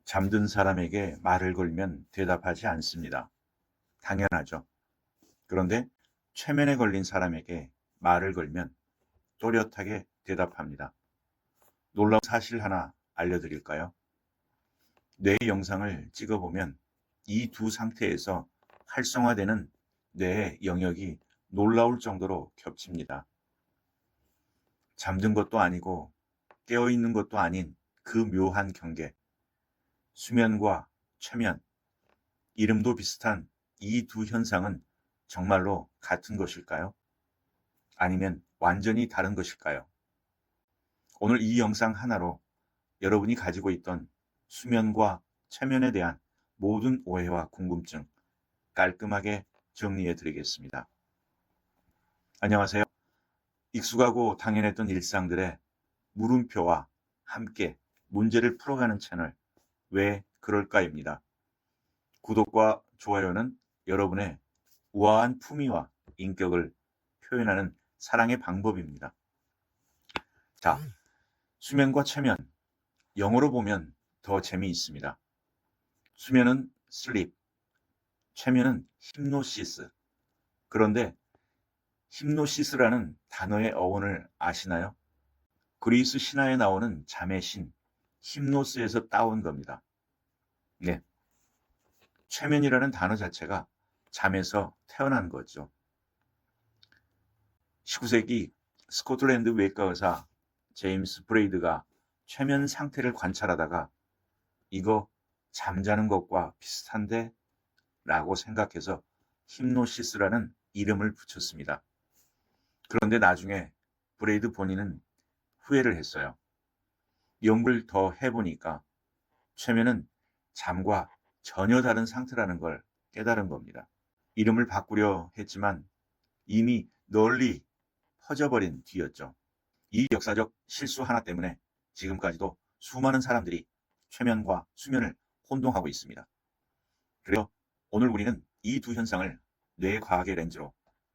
잠든 사람에게 말을 걸면 대답하지 않습니다. 당연하죠. 그런데 최면에 걸린 사람에게 말을 걸면 또렷하게 대답합니다. 놀라운 사실 하나 알려드릴까요? 뇌의 영상을 찍어보면 이 두 상태에서 활성화되는 뇌의 영역이 놀라울 정도로 겹칩니다. 잠든 것도 아니고 깨어있는 것도 아닌 그 묘한 경계, 수면과 최면, 이름도 비슷한 이 두 현상은 정말로 같은 것일까요? 아니면 완전히 다른 것일까요? 오늘 이 영상 하나로 여러분이 가지고 있던 수면과 최면에 대한 모든 오해와 궁금증 깔끔하게 정리해 드리겠습니다. 안녕하세요. 익숙하고 당연했던 일상들의 물음표와 함께 문제를 풀어가는 채널 왜 그럴까입니다. 구독과 좋아요는 여러분의 우아한 품위와 인격을 표현하는 사랑의 방법입니다. 자, 수면과 최면, 영어로 보면 더 재미있습니다. 수면은 sleep, 최면은 hypnosis. 그런데 hypnosis라는 단어의 어원을 아시나요? 그리스 신화에 나오는 잠의 신, 힘노스에서 따온 겁니다. 네, 최면이라는 단어 자체가 잠에서 태어난 거죠. 19세기 스코틀랜드 외과 의사 제임스 브레이드가 최면 상태를 관찰하다가 이거 잠자는 것과 비슷한데? 라고 생각해서 힘노시스라는 이름을 붙였습니다. 그런데 나중에 브레이드 본인은 후회를 했어요. 연구를 더 해보니까 최면은 잠과 전혀 다른 상태라는 걸 깨달은 겁니다. 이름을 바꾸려 했지만 이미 널리 퍼져버린 뒤였죠. 이 역사적 실수 하나 때문에 지금까지도 수많은 사람들이 최면과 수면을 혼동하고 있습니다. 그래서 오늘 우리는 이 두 현상을 뇌과학의 렌즈로,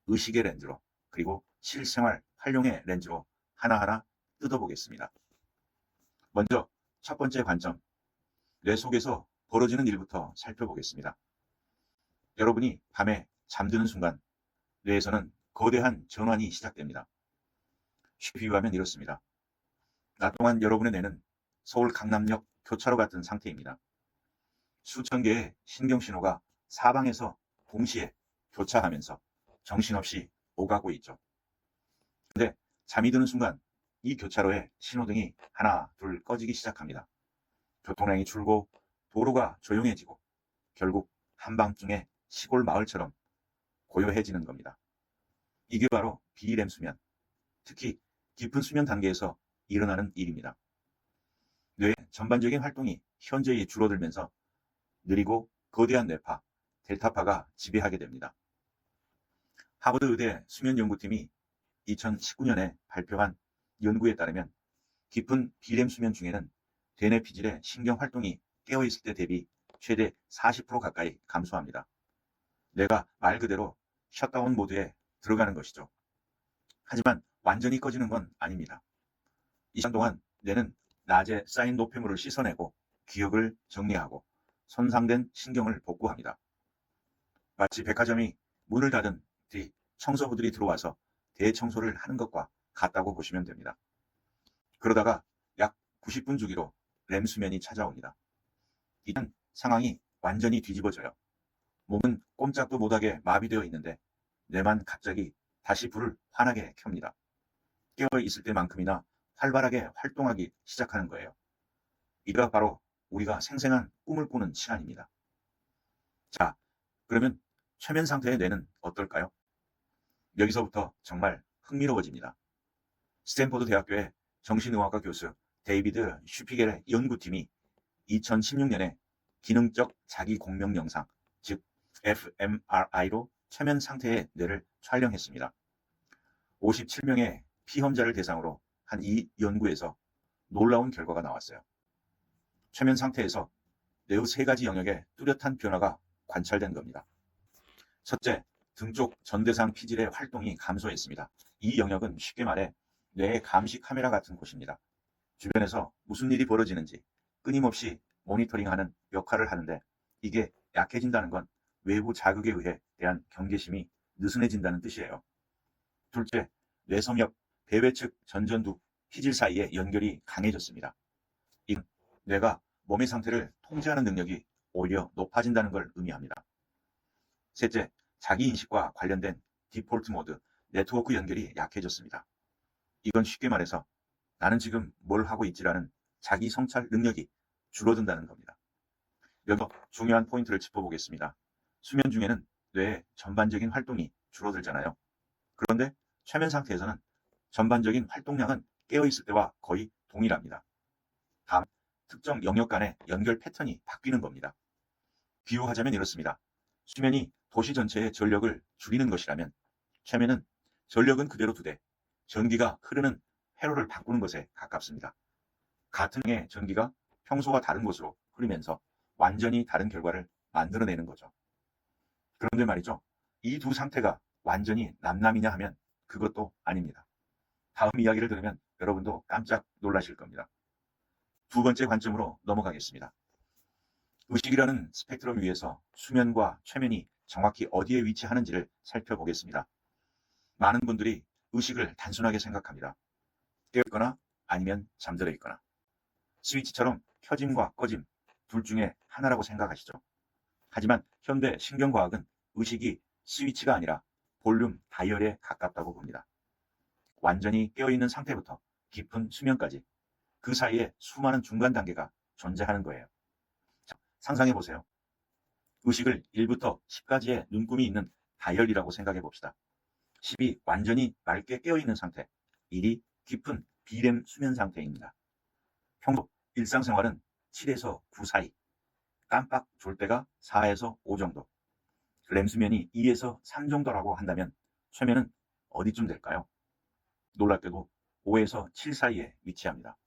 의식의 렌즈로, 그리고 실생활 활용의 렌즈로 하나하나 뜯어보겠습니다. 먼저 첫 번째 관점, 뇌 속에서 벌어지는 일부터 살펴보겠습니다. 여러분이 밤에 잠드는 순간 뇌에서는 거대한 전환이 시작됩니다. 쉽게 비유하면 이렇습니다. 낮 동안 여러분의 뇌는 서울 강남역 교차로 같은 상태입니다. 수천 개의 신경신호가 사방에서 동시에 교차하면서 정신없이 오가고 있죠. 그런데 잠이 드는 순간 이 교차로에 신호등이 하나, 둘 꺼지기 시작합니다. 교통량이 줄고 도로가 조용해지고 결국 한밤중에 시골 마을처럼 고요해지는 겁니다. 이게 바로 비렘 수면, 특히 깊은 수면 단계에서 일어나는 일입니다. 뇌의 전반적인 활동이 현저히 줄어들면서 느리고 거대한 뇌파, 델타파가 지배하게 됩니다. 하버드 의대 수면연구팀이 2019년에 발표한 연구에 따르면 깊은 비렘 수면 중에는 대뇌 피질의 신경 활동이 깨어있을 때 대비 최대 40% 가까이 감소합니다. 뇌가 말 그대로 셧다운 모드에 들어가는 것이죠. 하지만 완전히 꺼지는 건 아닙니다. 이 시간 동안 뇌는 낮에 쌓인 노폐물을 씻어내고 기억을 정리하고 손상된 신경을 복구합니다. 마치 백화점이 문을 닫은 뒤 청소부들이 들어와서 대청소를 하는 것과 같다고 보시면 됩니다. 그러다가 약 90분 주기로 렘 수면이 찾아옵니다. 이땐 상황이 완전히 뒤집어져요. 몸은 꼼짝도 못하게 마비되어 있는데 뇌만 갑자기 다시 불을 환하게 켭니다. 깨어 있을 때만큼이나 활발하게 활동하기 시작하는 거예요. 이가 바로 우리가 생생한 꿈을 꾸는 시간입니다. 자, 그러면 최면 상태의 뇌는 어떨까요? 여기서부터 정말 흥미로워집니다. 스탠포드 대학교의 정신의학과 교수 데이비드 슈피겔의 연구팀이 2016년에 기능적 자기 공명 영상, 즉 fMRI로 최면 상태의 뇌를 촬영했습니다. 57명의 피험자를 대상으로 한 이 연구에서 놀라운 결과가 나왔어요. 최면 상태에서 뇌의 세 가지 영역에 뚜렷한 변화가 관찰된 겁니다. 첫째, 등 쪽 전대상 피질의 활동이 감소했습니다. 이 영역은 쉽게 말해 뇌의 감시 카메라 같은 곳입니다. 주변에서 무슨 일이 벌어지는지 끊임없이 모니터링하는 역할을 하는데 이게 약해진다는 건 외부 자극에 의해 대한 경계심이 느슨해진다는 뜻이에요. 둘째, 뇌섬역, 배외측 전전두, 희질 사이의 연결이 강해졌습니다. 이건 뇌가 몸의 상태를 통제하는 능력이 오히려 높아진다는 걸 의미합니다. 셋째, 자기인식과 관련된 디폴트 모드, 네트워크 연결이 약해졌습니다. 이건 쉽게 말해서 나는 지금 뭘 하고 있지라는 자기 성찰 능력이 줄어든다는 겁니다. 여기서 중요한 포인트를 짚어보겠습니다. 수면 중에는 뇌의 전반적인 활동이 줄어들잖아요. 그런데 최면 상태에서는 전반적인 활동량은 깨어있을 때와 거의 동일합니다. 다음, 특정 영역 간의 연결 패턴이 바뀌는 겁니다. 비유하자면 이렇습니다. 수면이 도시 전체의 전력을 줄이는 것이라면 최면은 전력은 그대로 두되 전기가 흐르는 회로를 바꾸는 것에 가깝습니다. 같은 양의 전기가 평소와 다른 곳으로 흐르면서 완전히 다른 결과를 만들어내는 거죠. 그런데 말이죠. 이 두 상태가 완전히 남남이냐 하면 그것도 아닙니다. 다음 이야기를 들으면 여러분도 깜짝 놀라실 겁니다. 두 번째 관점으로 넘어가겠습니다. 의식이라는 스펙트럼 위에서 수면과 최면이 정확히 어디에 위치하는지를 살펴보겠습니다. 많은 분들이 의식을 단순하게 생각합니다. 깨어있거나 아니면 잠들어 있거나. 스위치처럼 켜짐과 꺼짐 둘 중에 하나라고 생각하시죠. 하지만 현대 신경과학은 의식이 스위치가 아니라 볼륨 다이얼에 가깝다고 봅니다. 완전히 깨어있는 상태부터 깊은 수면까지 그 사이에 수많은 중간 단계가 존재하는 거예요. 자, 상상해 보세요. 의식을 1부터 10까지의 눈금이 있는 다이얼이라고 생각해 봅시다. 10이 완전히 맑게 깨어있는 상태, 1이 깊은 비렘 수면 상태입니다. 평소 일상생활은 7에서 9 사이, 깜빡 졸 때가 4에서 5 정도, 렘 수면이 2에서 3 정도라고 한다면 최면은 어디쯤 될까요? 놀랍게도 5에서 7 사이에 위치합니다.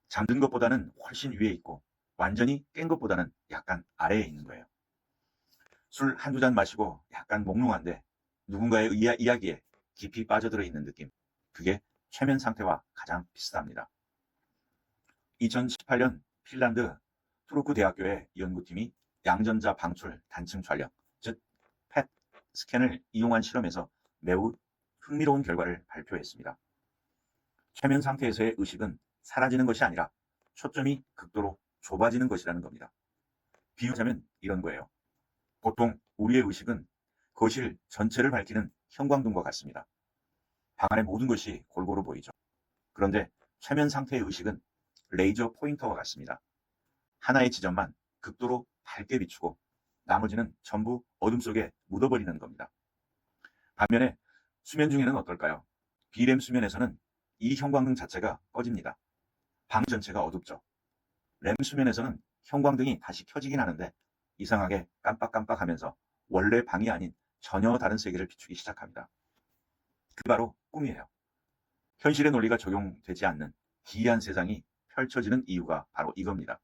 잠든 것보다는 훨씬 위에 있고 완전히 깬 것보다는 약간 아래에 있는 거예요. 술 한두 잔 마시고 약간 몽롱한데 누군가의 이야기에 깊이 빠져들어 있는 느낌. 그게 최면 상태와 가장 비슷합니다. 2018년 핀란드 투르크 대학교의 연구팀이 양전자 방출 단층 촬영, 즉 펫 스캔을 이용한 실험에서 매우 흥미로운 결과를 발표했습니다. 최면 상태에서의 의식은 사라지는 것이 아니라 초점이 극도로 좁아지는 것이라는 겁니다. 비유하자면 이런 거예요. 보통 우리의 의식은 거실 전체를 밝히는 형광등과 같습니다. 방 안의 모든 것이 골고루 보이죠. 그런데 최면 상태의 의식은 레이저 포인터와 같습니다. 하나의 지점만 극도로 밝게 비추고 나머지는 전부 어둠 속에 묻어버리는 겁니다. 반면에 수면 중에는 어떨까요? 비렘 수면에서는 이 형광등 자체가 꺼집니다. 방 전체가 어둡죠. 렘 수면에서는 형광등이 다시 켜지긴 하는데 이상하게 깜빡깜빡하면서 원래 방이 아닌 전혀 다른 세계를 비추기 시작합니다. 그 바로 꿈이에요. 현실의 논리가 적용되지 않는 기이한 세상이 펼쳐지는 이유가 바로 이겁니다.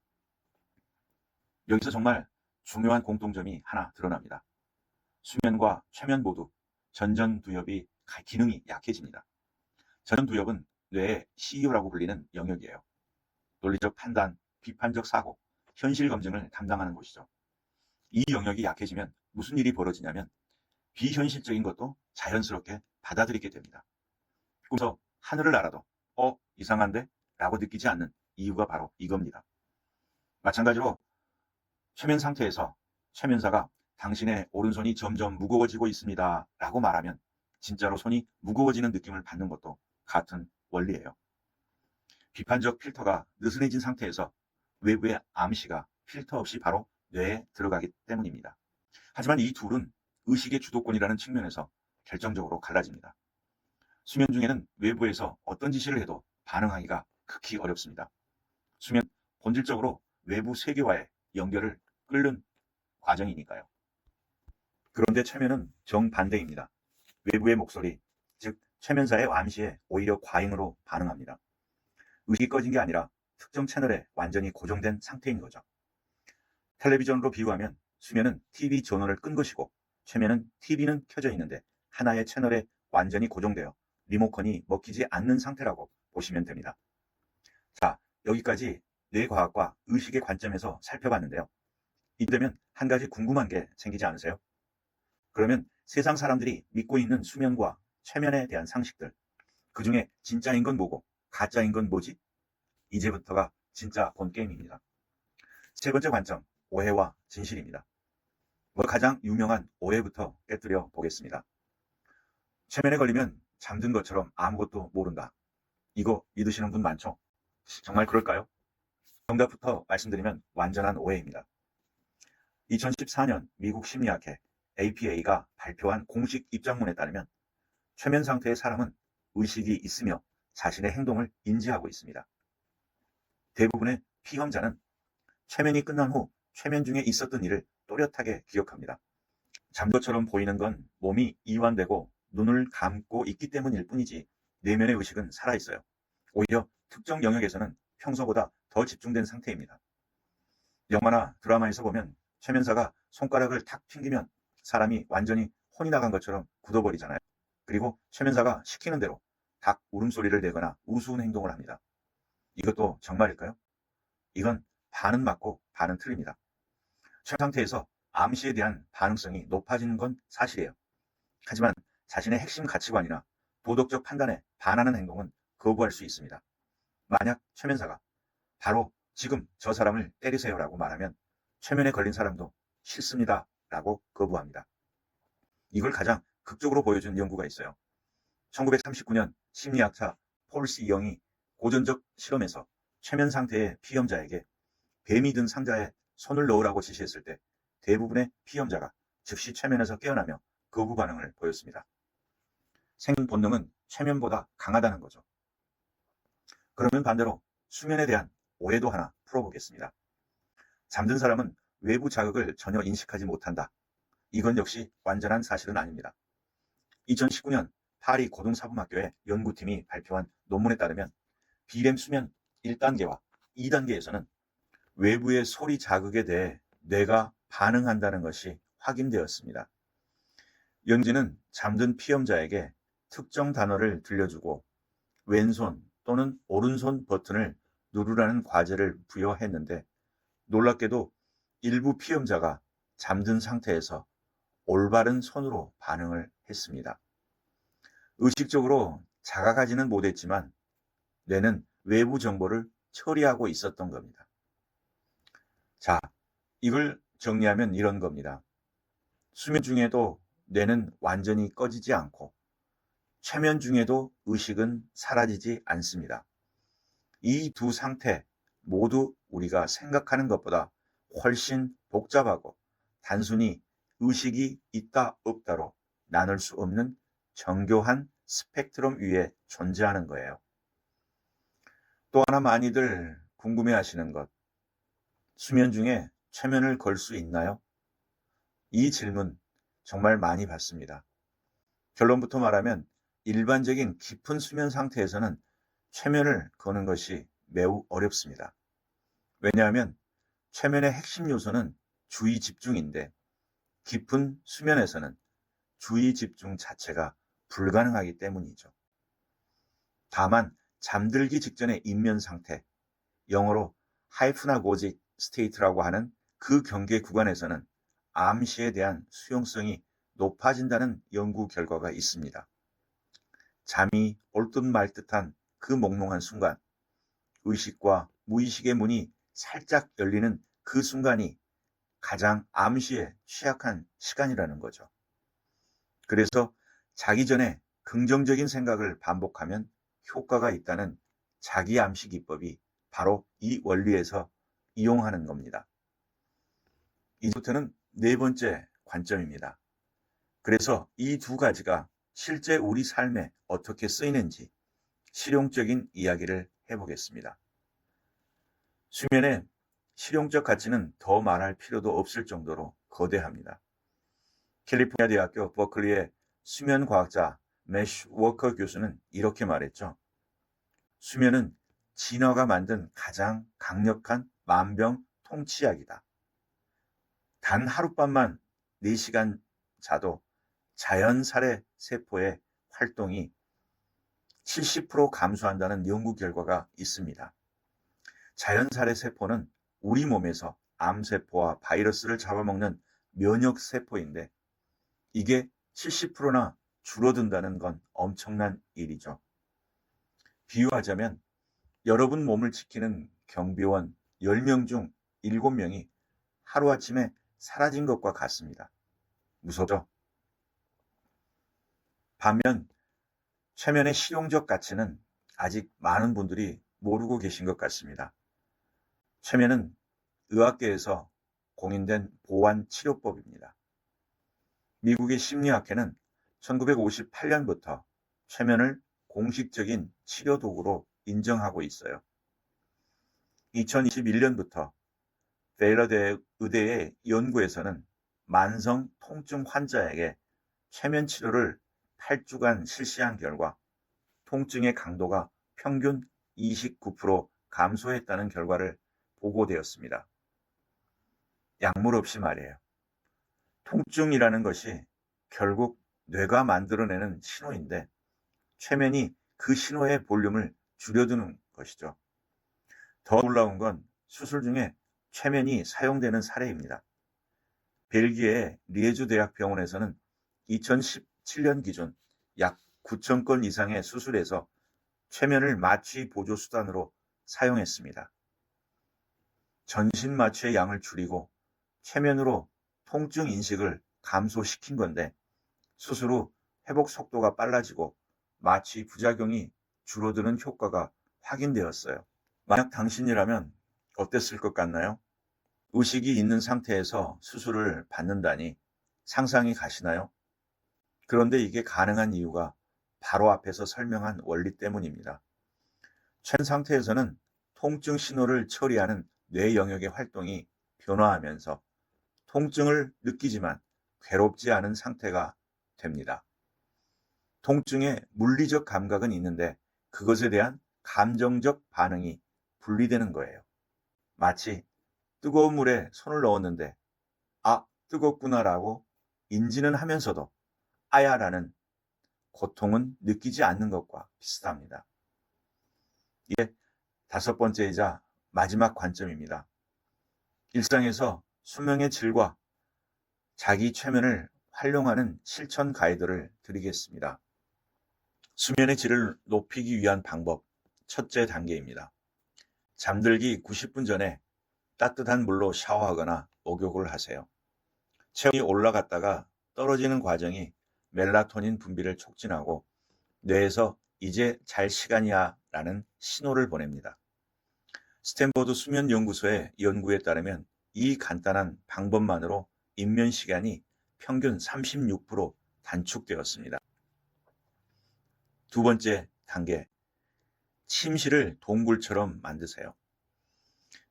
여기서 정말 중요한 공통점이 하나 드러납니다. 수면과 최면 모두 전전두엽이 기능이 약해집니다. 전전두엽은 뇌의 CEO라고 불리는 영역이에요. 논리적 판단, 비판적 사고, 현실 검증을 담당하는 곳이죠. 이 영역이 약해지면 무슨 일이 벌어지냐면 비현실적인 것도 자연스럽게 받아들이게 됩니다. 꿈에서 하늘을 날아도 이상한데? 라고 느끼지 않는 이유가 바로 이겁니다. 마찬가지로 최면 상태에서 최면사가 당신의 오른손이 점점 무거워지고 있습니다 라고 말하면 진짜로 손이 무거워지는 느낌을 받는 것도 같은 원리예요. 비판적 필터가 느슨해진 상태에서 외부의 암시가 필터 없이 바로 뇌에 들어가기 때문입니다. 하지만 이 둘은 의식의 주도권이라는 측면에서 결정적으로 갈라집니다. 수면 중에는 외부에서 어떤 지시를 해도 반응하기가 극히 어렵습니다. 수면 본질적으로 외부 세계와의 연결을 끓는 과정이니까요. 그런데 최면은 정반대입니다. 외부의 목소리, 즉 최면사의 암시에 오히려 과잉으로 반응합니다. 의식이 꺼진 게 아니라 특정 채널에 완전히 고정된 상태인 거죠. 텔레비전으로 비유하면 수면은 TV 전원을 끈 것이고 최면은 TV는 켜져 있는데 하나의 채널에 완전히 고정되어 리모컨이 먹히지 않는 상태라고 보시면 됩니다. 자, 여기까지 뇌과학과 의식의 관점에서 살펴봤는데요. 이되면 한 가지 궁금한 게 생기지 않으세요? 그러면 세상 사람들이 믿고 있는 수면과 최면에 대한 상식들, 그 중에 진짜인 건 뭐고 가짜인 건 뭐지? 이제부터가 진짜 본 게임입니다. 세 번째 관점, 오해와 진실입니다. 가장 유명한 오해부터 깨뜨려 보겠습니다. 최면에 걸리면 잠든 것처럼 아무것도 모른다. 이거 믿으시는 분 많죠? 정말 그럴까요? 정답부터 말씀드리면 완전한 오해입니다. 2014년 미국 심리학회 APA가 발표한 공식 입장문에 따르면 최면 상태의 사람은 의식이 있으며 자신의 행동을 인지하고 있습니다. 대부분의 피험자는 최면이 끝난 후 최면 중에 있었던 일을 또렷하게 기억합니다. 잠도처럼 보이는 건 몸이 이완되고 눈을 감고 있기 때문일 뿐이지 내면의 의식은 살아있어요. 오히려 특정 영역에서는 평소보다 더 집중된 상태입니다. 영화나 드라마에서 보면 최면사가 손가락을 탁 튕기면 사람이 완전히 혼이 나간 것처럼 굳어버리잖아요. 그리고 최면사가 시키는 대로 닭 울음소리를 내거나 우스운 행동을 합니다. 이것도 정말일까요? 이건 반은 맞고 반은 틀립니다. 최면 상태에서 암시에 대한 반응성이 높아지는 건 사실이에요. 하지만 자신의 핵심 가치관이나 도덕적 판단에 반하는 행동은 거부할 수 있습니다. 만약 최면사가 바로 지금 저 사람을 때리세요라고 말하면 최면에 걸린 사람도 싫습니다 라고 거부합니다. 이걸 가장 극적으로 보여준 연구가 있어요. 1939년 심리학자 폴 C. 영이 고전적 실험에서 최면 상태의 피험자에게 뱀이 든 상자에 손을 넣으라고 지시했을 때 대부분의 피험자가 즉시 최면에서 깨어나며 거부 반응을 보였습니다. 생존 본능은 최면보다 강하다는 거죠. 그러면 반대로 수면에 대한 오해도 하나 풀어보겠습니다. 잠든 사람은 외부 자극을 전혀 인식하지 못한다. 이건 역시 완전한 사실은 아닙니다. 2019년 파리 고등사범학교의 연구팀이 발표한 논문에 따르면 비렘 수면 1단계와 2단계에서는 외부의 소리 자극에 대해 뇌가 반응한다는 것이 확인되었습니다. 연구진은 잠든 피험자에게 특정 단어를 들려주고 왼손 또는 오른손 버튼을 누르라는 과제를 부여했는데 놀랍게도 일부 피험자가 잠든 상태에서 올바른 손으로 반응을 했습니다. 의식적으로 자각하지는 못했지만 뇌는 외부 정보를 처리하고 있었던 겁니다. 자, 이걸 정리하면 이런 겁니다. 수면 중에도 뇌는 완전히 꺼지지 않고 최면 중에도 의식은 사라지지 않습니다. 이 두 상태 모두 우리가 생각하는 것보다 훨씬 복잡하고 단순히 의식이 있다 없다로 나눌 수 없는 정교한 스펙트럼 위에 존재하는 거예요. 또 하나 많이들 궁금해하시는 것, 수면 중에 최면을 걸 수 있나요? 이 질문 정말 많이 받습니다. 결론부터 말하면 일반적인 깊은 수면 상태에서는 최면을 거는 것이 매우 어렵습니다. 왜냐하면 최면의 핵심 요소는 주의 집중인데 깊은 수면에서는 주의 집중 자체가 불가능하기 때문이죠. 다만 잠들기 직전의 인면 상태, 영어로 하이프나고직 스테이트라고 하는 그 경계 구간에서는 암시에 대한 수용성이 높아진다는 연구 결과가 있습니다. 잠이 올 듯 말 듯한 그 몽롱한 순간, 의식과 무의식의 문이 살짝 열리는 그 순간이 가장 암시에 취약한 시간이라는 거죠. 그래서 자기 전에 긍정적인 생각을 반복하면 효과가 있다는 자기 암시 기법이 바로 이 원리에서 이용하는 겁니다. 이제부터는 네 번째 관점입니다. 그래서 이 두 가지가 실제 우리 삶에 어떻게 쓰이는지 실용적인 이야기를 해보겠습니다. 수면의 실용적 가치는 더 말할 필요도 없을 정도로 거대합니다. 캘리포니아 대학교 버클리의 수면과학자 매쉬 워커 교수는 이렇게 말했죠. 수면은 진화가 만든 가장 강력한 만병통치약이다. 단 하룻밤만 4시간 자도 자연살해 세포의 활동이 70% 감소한다는 연구 결과가 있습니다. 자연살의 세포는 우리 몸에서 암세포와 바이러스를 잡아먹는 면역세포인데 이게 70%나 줄어든다는 건 엄청난 일이죠. 비유하자면 여러분 몸을 지키는 경비원 10명 중 7명이 하루아침에 사라진 것과 같습니다. 무섭죠? 반면 최면의 실용적 가치는 아직 많은 분들이 모르고 계신 것 같습니다. 최면은 의학계에서 공인된 보완 치료법입니다. 미국의 심리학회는 1958년부터 최면을 공식적인 치료 도구로 인정하고 있어요. 2021년부터 베일러 의대의 연구에서는 만성 통증 환자에게 최면 치료를 8주간 실시한 결과 통증의 강도가 평균 29% 감소했다는 결과를 보고되었습니다. 약물 없이 말이에요. 통증이라는 것이 결국 뇌가 만들어내는 신호인데 최면이 그 신호의 볼륨을 줄여두는 것이죠. 더 놀라운 건 수술 중에 최면이 사용되는 사례입니다. 벨기에의 리에주 대학병원에서는 2017년 기준 약 9,000건 이상의 수술에서 최면을 마취 보조 수단으로 사용했습니다. 전신 마취의 양을 줄이고 최면으로 통증 인식을 감소시킨 건데 수술 후 회복 속도가 빨라지고 마취 부작용이 줄어드는 효과가 확인되었어요. 만약 당신이라면 어땠을 것 같나요? 의식이 있는 상태에서 수술을 받는다니 상상이 가시나요? 그런데 이게 가능한 이유가 바로 앞에서 설명한 원리 때문입니다. 최면 상태에서는 통증 신호를 처리하는 뇌 영역의 활동이 변화하면서 통증을 느끼지만 괴롭지 않은 상태가 됩니다. 통증의 물리적 감각은 있는데 그것에 대한 감정적 반응이 분리되는 거예요. 마치 뜨거운 물에 손을 넣었는데 아, 뜨겁구나라고 인지는 하면서도 아야라는 고통은 느끼지 않는 것과 비슷합니다. 이게 5번째이자 마지막 관점입니다. 일상에서 수면의 질과 자기 최면을 활용하는 실천 가이드를 드리겠습니다. 수면의 질을 높이기 위한 방법, 첫째 단계입니다. 잠들기 90분 전에 따뜻한 물로 샤워하거나 목욕을 하세요. 체온이 올라갔다가 떨어지는 과정이 멜라토닌 분비를 촉진하고 뇌에서 이제 잘 시간이야 라는 신호를 보냅니다. 스탠퍼드 수면연구소의 연구에 따르면 이 간단한 방법만으로 입면 시간이 평균 36% 단축되었습니다. 두 번째 단계, 침실을 동굴처럼 만드세요.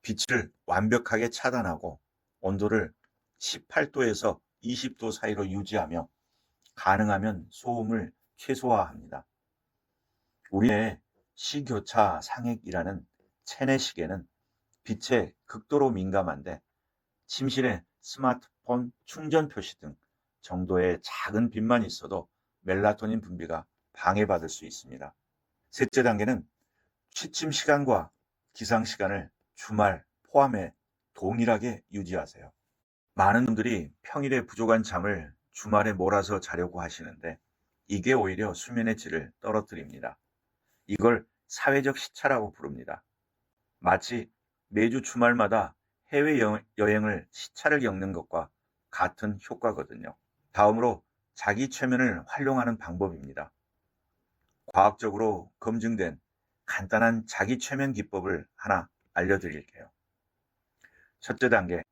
빛을 완벽하게 차단하고 온도를 18도에서 20도 사이로 유지하며 가능하면 소음을 최소화합니다. 우리의 시교차 상액이라는 체내시계는 빛에 극도로 민감한데 침실에 스마트폰 충전 표시 등 정도의 작은 빛만 있어도 멜라토닌 분비가 방해받을 수 있습니다. 셋째 단계는 취침 시간과 기상 시간을 주말 포함해 동일하게 유지하세요. 많은 분들이 평일에 부족한 잠을 주말에 몰아서 자려고 하시는데 이게 오히려 수면의 질을 떨어뜨립니다. 이걸 사회적 시차라고 부릅니다. 마치 매주 주말마다 해외여행을 시차를 겪는 것과 같은 효과거든요. 다음으로 자기 최면을 활용하는 방법입니다. 과학적으로 검증된 간단한 자기 최면 기법을 하나 알려드릴게요. 첫째 단계,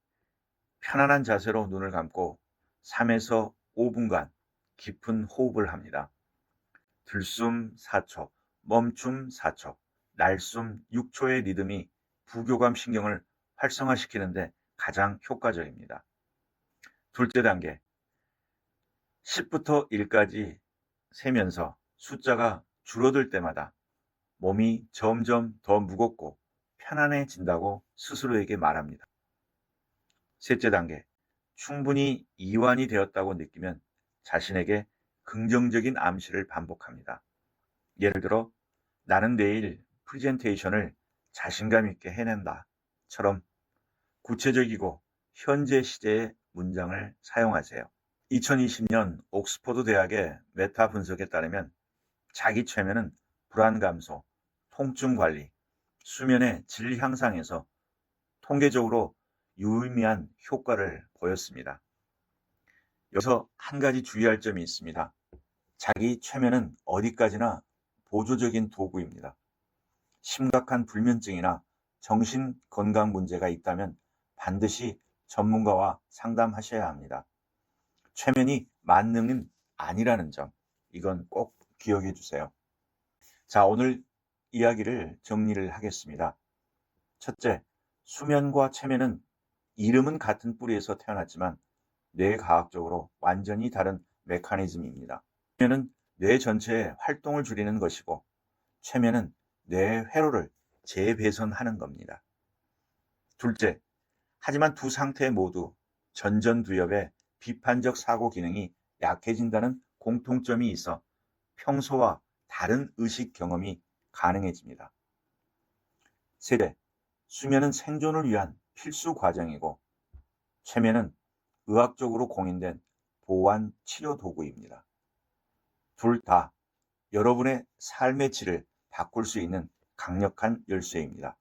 편안한 자세로 눈을 감고 3에서 5분간 깊은 호흡을 합니다. 들숨 4초, 멈춤 4초, 날숨 6초의 리듬이 부교감 신경을 활성화시키는데 가장 효과적입니다. 둘째 단계, 10부터 1까지 세면서 숫자가 줄어들 때마다 몸이 점점 더 무겁고 편안해진다고 스스로에게 말합니다. 셋째 단계, 충분히 이완이 되었다고 느끼면 자신에게 긍정적인 암시를 반복합니다. 예를 들어 나는 내일 프레젠테이션을 자신감 있게 해낸다처럼 구체적이고 현재 시제의 문장을 사용하세요. 2020년 옥스퍼드 대학의 메타 분석에 따르면 자기 최면은 불안 감소, 통증 관리, 수면의 질 향상에서 통계적으로 유의미한 효과를 보였습니다. 여기서 한 가지 주의할 점이 있습니다. 자기 최면은 어디까지나 보조적인 도구입니다. 심각한 불면증이나 정신건강 문제가 있다면 반드시 전문가와 상담하셔야 합니다. 최면이 만능은 아니라는 점, 이건 꼭 기억해 주세요. 자, 오늘 이야기를 정리를 하겠습니다. 첫째, 수면과 최면은 이름은 같은 뿌리에서 태어났지만 뇌과학적으로 완전히 다른 메커니즘입니다. 수면은 뇌 전체의 활동을 줄이는 것이고 최면은 뇌 회로를 재배선하는 겁니다. 둘째, 하지만 두 상태 모두 전전두엽의 비판적 사고 기능이 약해진다는 공통점이 있어 평소와 다른 의식 경험이 가능해집니다. 셋째, 수면은 생존을 위한 필수 과정이고 최면은 의학적으로 공인된 보완 치료 도구입니다. 둘 다 여러분의 삶의 질을 바꿀 수 있는 강력한 열쇠입니다.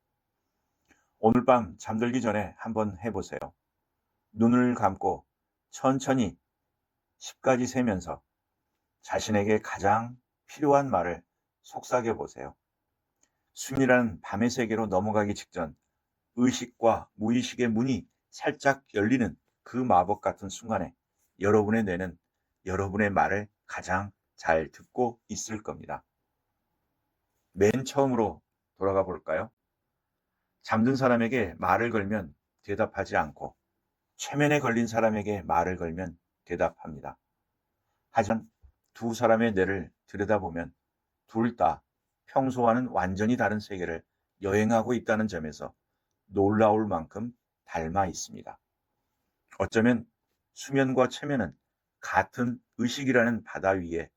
오늘 밤 잠들기 전에 한번 해보세요. 눈을 감고 천천히 10까지 세면서 자신에게 가장 필요한 말을 속삭여 보세요. 수면이라는 밤의 세계로 넘어가기 직전 의식과 무의식의 문이 살짝 열리는 그 마법 같은 순간에 여러분의 뇌는 여러분의 말을 가장 잘 듣고 있을 겁니다. 맨 처음으로 돌아가 볼까요? 잠든 사람에게 말을 걸면 대답하지 않고 최면에 걸린 사람에게 말을 걸면 대답합니다. 하지만 두 사람의 뇌를 들여다보면 둘 다 평소와는 완전히 다른 세계를 여행하고 있다는 점에서 놀라울 만큼 닮아 있습니다. 어쩌면 수면과 최면은 같은 의식이라는 바다 위에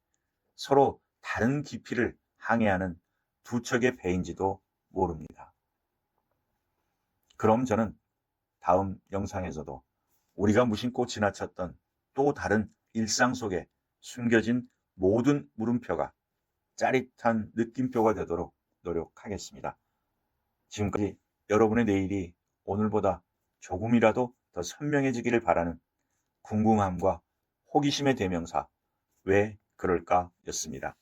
서로 다른 깊이를 항해하는 두 척의 배인지도 모릅니다. 그럼 저는 다음 영상에서도 우리가 무심코 지나쳤던 또 다른 일상 속에 숨겨진 모든 물음표가 짜릿한 느낌표가 되도록 노력하겠습니다. 지금까지 여러분의 내일이 오늘보다 조금이라도 더 선명해지기를 바라는 궁금함과 호기심의 대명사, 왜 그럴까 였습니다.